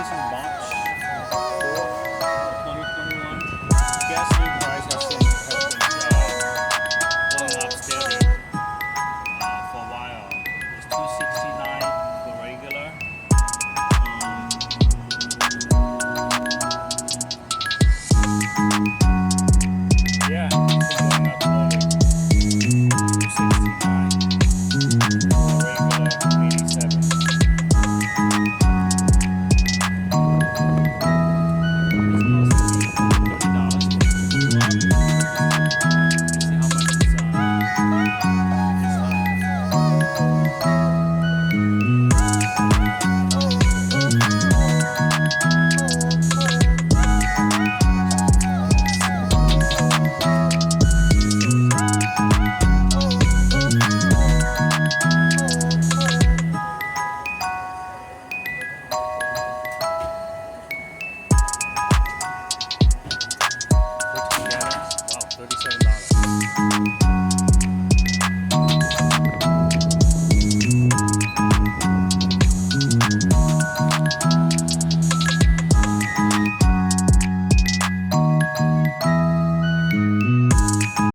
This is March 4th, 2021. Gasoline price has been going up steady for a while. It's 269 for regular. Yeah, it's been going up slowly. 269 for regular, 87. $37.